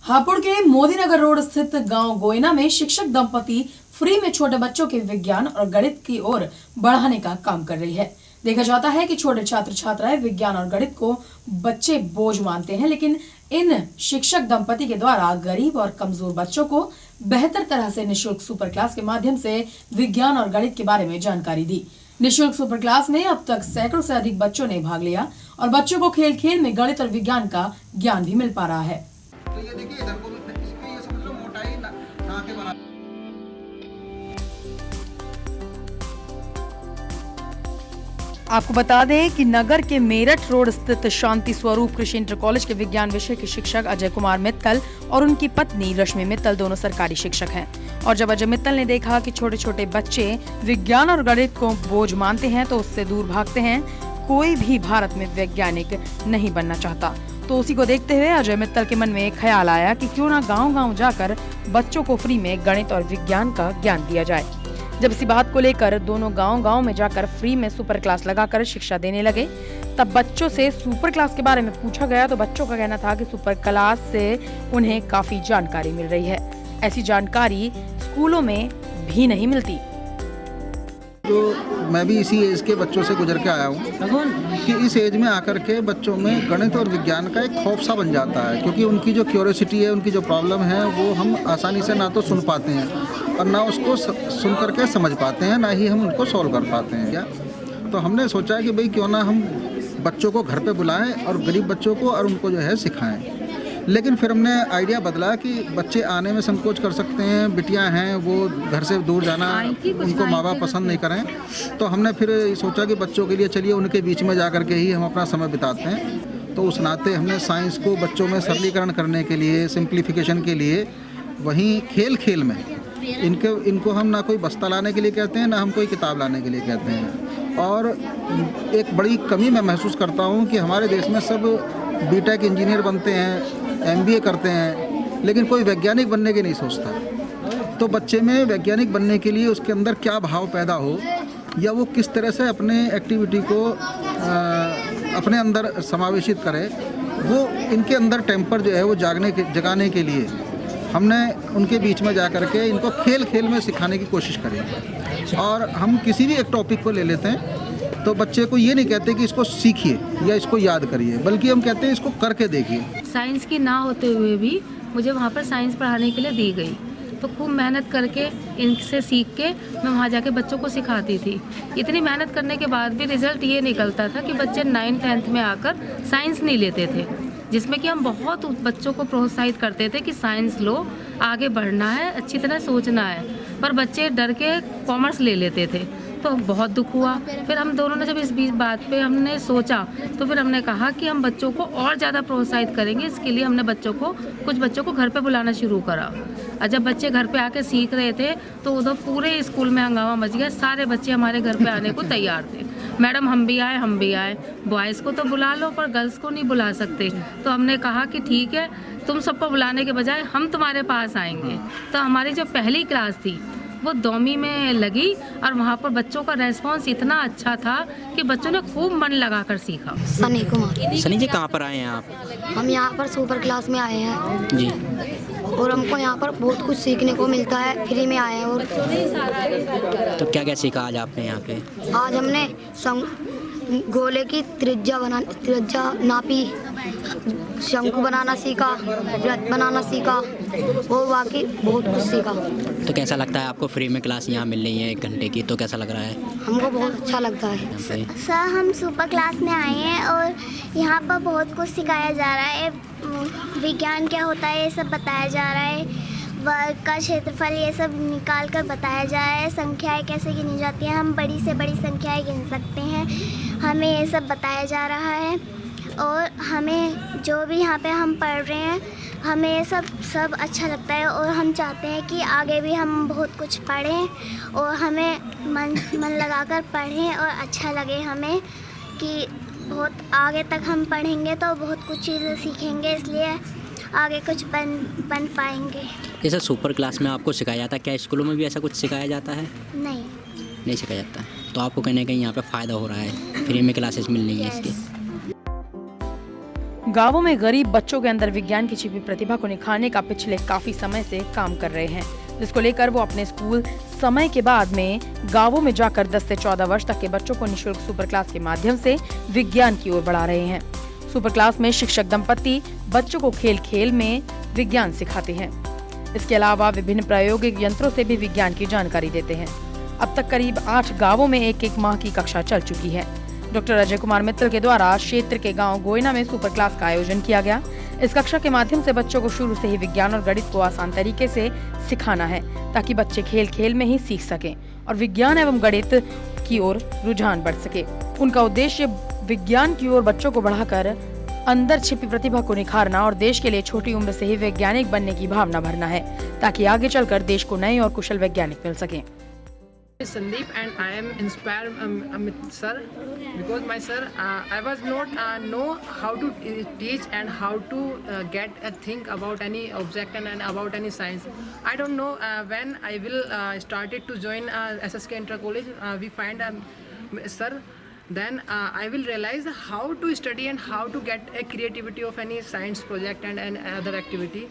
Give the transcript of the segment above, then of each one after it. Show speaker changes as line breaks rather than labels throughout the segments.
हापुड़ के मोदीनगर रोड स्थित गांव गोयना में शिक्षक दंपति फ्री में छोटे बच्चों के विज्ञान और गणित की ओर बढ़ाने का काम कर रही है। देखा जाता है कि छोटे छात्र छात्राएं विज्ञान और गणित को बच्चे बोझ मानते हैं, लेकिन इन शिक्षक दंपति के द्वारा गरीब और कमजोर बच्चों को बेहतर तरह से निःशुल्क सुपर क्लास के माध्यम से विज्ञान और गणित के बारे में जानकारी दी। निःशुल्क सुपर क्लास में अब तक सैकड़ों से अधिक बच्चों ने भाग लिया और बच्चों को खेल खेल में गणित और विज्ञान का ज्ञान भी मिल पा रहा है।
तो ये देखिए इधर को भी इसकी ये समझ लो मोटाई ना के बराबर।
आपको बता दें कि नगर के मेरठ रोड स्थित शांति स्वरूप कृषि इंटर कॉलेज के विज्ञान विषय के शिक्षक अजय कुमार मित्तल और उनकी पत्नी रश्मि मित्तल दोनों सरकारी शिक्षक हैं। और जब अजय मित्तल ने देखा कि छोटे छोटे बच्चे विज्ञान और गणित को बोझ मानते हैं तो उससे दूर भागते हैं। कोई भी भारत में वैज्ञानिक नहीं बनना चाहता, तो उसी को देखते हुए अजय मित्तल के मन में एक ख्याल आया कि क्यों ना गांव-गांव जाकर बच्चों को फ्री में गणित और विज्ञान का ज्ञान दिया जाए। जब इसी बात को लेकर दोनों गांव-गांव में जाकर फ्री में सुपर क्लास लगाकर शिक्षा देने लगे, तब बच्चों से सुपर क्लास के बारे में पूछा गया तो बच्चों का कहना था कि सुपर क्लास से उन्हें काफी जानकारी मिल रही है। ऐसी जानकारी स्कूलों में भी नहीं मिलती।
तो मैं भी इसी एज के बच्चों से गुजर के आया हूँ कि इस एज में आकर के बच्चों में गणित और विज्ञान का एक खौफ सा बन जाता है, क्योंकि उनकी जो क्यूरियोसिटी है, उनकी जो प्रॉब्लम है, वो हम आसानी से ना तो सुन पाते हैं और ना उसको सुन करके समझ पाते हैं, ना ही हम उनको सॉल्व कर पाते हैं। क्या तो हमने सोचा कि भाई क्यों ना हम बच्चों को घर पे बुलाएं और गरीब बच्चों को और उनको जो है सिखाएं। लेकिन फिर हमने आइडिया बदला कि बच्चे आने में संकोच कर सकते हैं, बिटियां हैं, वो घर से दूर जाना उनको माँ बाप पसंद नहीं करें, तो हमने फिर सोचा कि बच्चों के लिए चलिए उनके बीच में जा कर के ही हम अपना समय बिताते हैं। तो उस नाते हमने साइंस को बच्चों में सरलीकरण करने के लिए, सिंप्लीफिकेशन के लिए, वहीं खेल खेल में इनको हम ना कोई बस्ता लाने के लिए कहते हैं, ना हम कोई किताब लाने के लिए कहते हैं। और एक बड़ी कमी मैं महसूस करता हूँ कि हमारे देश में सब बीटेक इंजीनियर बनते हैं, MBA करते हैं, लेकिन कोई वैज्ञानिक बनने के नहीं सोचता। तो बच्चे में वैज्ञानिक बनने के लिए उसके अंदर क्या भाव पैदा हो, या वो किस तरह से अपने एक्टिविटी को अपने अंदर समावेशित करे, वो इनके अंदर टेम्पर जो है वो जगाने के लिए हमने उनके बीच में जा कर के इनको खेल खेल में सिखाने की कोशिश करी। और हम किसी भी एक टॉपिक को ले लेते हैं तो बच्चे को ये नहीं कहते कि इसको सीखिए या इसको याद करिए, बल्कि हम कहते हैं इसको करके देखिए।
साइंस की ना होते हुए भी मुझे वहाँ पर साइंस पढ़ाने के लिए दी गई, तो खूब मेहनत करके इनसे सीख के मैं वहाँ जाके बच्चों को सिखाती थी। इतनी मेहनत करने के बाद भी रिज़ल्ट ये निकलता था कि बच्चे 9th 10th में आकर साइंस नहीं लेते थे, जिसमें कि हम बहुत बच्चों को प्रोत्साहित करते थे कि साइंस लो, आगे बढ़ना है, अच्छी तरह सोचना है, पर बच्चे डर के कॉमर्स ले लेते थे। तो बहुत दुख हुआ। फिर हम दोनों ने जब इस बात पे हमने सोचा, तो फिर हमने कहा कि हम बच्चों को और ज़्यादा प्रोत्साहित करेंगे। इसके लिए हमने कुछ बच्चों को घर पे बुलाना शुरू करा। और जब बच्चे घर पे आके सीख रहे थे तो उधर पूरे स्कूल में हंगामा मच गया। सारे बच्चे हमारे घर पे आने को तैयार थे। मैडम हम भी आए, बॉयज़ को तो बुला लो पर गर्ल्स को नहीं बुला सकते। तो हमने कहा कि ठीक है, तुम सबको बुलाने के बजाय हम तुम्हारे पास आएंगे। तो हमारी जो पहली क्लास थी वो 2वीं में लगी और वहाँ पर बच्चों का रेस्पॉन्स इतना अच्छा था कि बच्चों ने खूब मन लगाकर सीखा।
सनी कुमार।
सनी जी कहाँ पर आए हैं आप?
हम यहाँ पर सुपर क्लास में आए हैं
जी,
और हमको यहाँ पर बहुत कुछ सीखने को मिलता है, फ्री में आए हैं। और
तो क्या क्या सीखा आज आपने यहाँ पे?
आज हमने गोले की त्रिज्या नापी, शंकु बनाना सीखा, वृत्त बनाना सीखा, और बाकी बहुत कुछ सीखा।
तो कैसा लगता है आपको फ्री में क्लास यहाँ मिल रही है 1 घंटे की, तो कैसा लग रहा है?
हमको बहुत अच्छा लगता है।
सर हम सुपर क्लास में आए हैं और यहाँ पर बहुत कुछ सिखाया जा रहा है। विज्ञान क्या होता है ये सब बताया जा रहा है, वर्ग का क्षेत्रफल ये सब निकाल कर बताया जा रहा है, संख्याएं कैसे गिनी जाती हैं, हम बड़ी से बड़ी संख्याएं गिन सकते हैं, हमें ये सब बताया जा रहा है। और हमें जो भी यहाँ पे हम पढ़ रहे हैं, हमें ये सब अच्छा लगता है और हम चाहते हैं कि आगे भी हम बहुत कुछ पढ़ें और हमें मन लगाकर पढ़ें और अच्छा लगे हमें कि बहुत आगे तक हम पढ़ेंगे तो बहुत कुछ चीज़ें सीखेंगे, इसलिए आगे कुछ बन पाएंगे।
जैसे सुपर क्लास में आपको सिखाया जाता है, क्या स्कूलों में भी ऐसा कुछ सिखाया जाता है?
नहीं
सिखाया जाता। तो आपको कहीं ना कहीं यहाँ पे फ़ायदा हो रहा है, फ्री में क्लासेस मिल रही है इसकी।
गांवों में गरीब बच्चों के अंदर विज्ञान की छिपी प्रतिभा को निखारने का पिछले काफी समय से काम कर रहे हैं, जिसको लेकर वो अपने स्कूल समय के बाद में गांवों में जाकर 10 से 14 वर्ष तक के बच्चों को निःशुल्क सुपर क्लास के माध्यम से विज्ञान की ओर बढ़ा रहे हैं। सुपर क्लास में शिक्षक दंपति बच्चों को खेल खेल में विज्ञान सिखाते हैं। इसके अलावा विभिन्न प्रायोगिक यंत्रों से भी विज्ञान की जानकारी देते हैं। अब तक करीब 8 गाँवों में 1-1 माह की कक्षा चल चुकी है। डॉक्टर अजय कुमार मित्तल के द्वारा क्षेत्र के गांव गोयना में सुपर क्लास का आयोजन किया गया। इस कक्षा के माध्यम से बच्चों को शुरू से ही विज्ञान और गणित को आसान तरीके से सिखाना है, ताकि बच्चे खेल खेल में ही सीख सकें और विज्ञान एवं गणित की ओर रुझान बढ़ सके। उनका उद्देश्य विज्ञान की ओर बच्चों को बढ़ाकर अंदर छिपी प्रतिभा को निखारना और देश के लिए छोटी उम्र से ही वैज्ञानिक बनने की भावना भरना है, ताकि आगे चलकर देश को नए और कुशल वैज्ञानिक मिल सकें।
Sandeep and I am inspired Amit sir, because my sir I was not know how to teach and how to get a think about any object and about any science. I don't know when I will started to join SSK Inter College. We find sir, then I will realize how to study and how to get a creativity of any science project and other activity.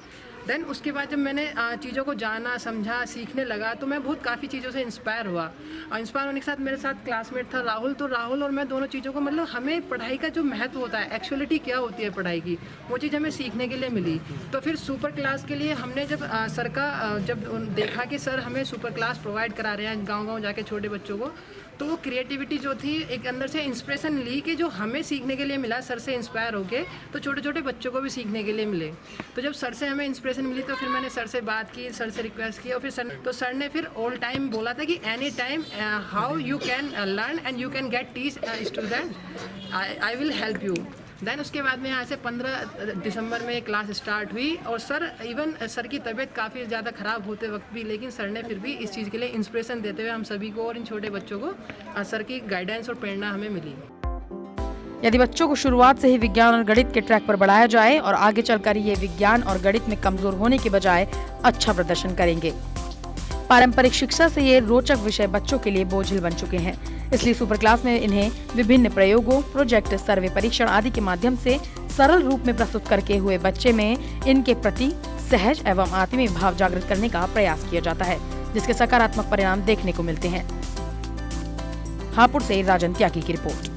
Then उसके बाद जब मैंने चीज़ों को जाना, समझा, सीखने लगा तो मैं बहुत काफ़ी चीज़ों से इंस्पायर हुआ। और इंस्पायर होने के साथ मेरे साथ क्लासमेट था राहुल, तो राहुल और मैं दोनों चीज़ों को मतलब हमें पढ़ाई का जो महत्व होता है, एक्चुअलिटी क्या होती है पढ़ाई की, वो चीज़ हमें सीखने के लिए मिली। तो फिर सुपर क्लास के लिए हमने जब सर का जब देखा कि सर हमें सुपर क्लास प्रोवाइड करा रहे हैं गाँव जाके छोटे बच्चों को, तो वो क्रिएटिविटी जो थी एक अंदर से इंस्पिरेशन ली कि जो हमें सीखने के लिए मिला सर से इंस्पायर होके, तो छोटे छोटे बच्चों को भी सीखने के लिए मिले। तो जब सर से हमें इंस्पिरेशन मिली तो फिर मैंने सर से बात की, सर से रिक्वेस्ट की और फिर सर ने फिर ऑल टाइम बोला था कि any time how you can learn and you can get teach student, I will help you. Then उसके बाद में यहाँ से 15 दिसंबर में क्लास स्टार्ट हुई और सर की तबीयत काफ़ी ज़्यादा ख़राब होते वक्त भी, लेकिन सर ने फिर भी इस चीज़ के लिए इंस्पिरेशन देते हुए हम सभी को और इन छोटे बच्चों को सर की गाइडेंस और प्रेरणा हमें मिली।
यदि बच्चों को शुरुआत से ही विज्ञान और गणित के ट्रैक पर बढ़ाया जाए और आगे चलकर ये विज्ञान और गणित में कमजोर होने के बजाय अच्छा प्रदर्शन करेंगे। पारंपरिक शिक्षा से ये रोचक विषय बच्चों के लिए बोझिल बन चुके हैं, इसलिए सुपर क्लास में इन्हें विभिन्न प्रयोगों, प्रोजेक्ट, सर्वे, परीक्षण आदि के माध्यम से सरल रूप में प्रस्तुत करके हुए बच्चे में इनके प्रति सहज एवं आत्मीय भाव जागृत करने का प्रयास किया जाता है, जिसके सकारात्मक परिणाम देखने को मिलते हैं। हापुड़ से राजन त्यागी की रिपोर्ट।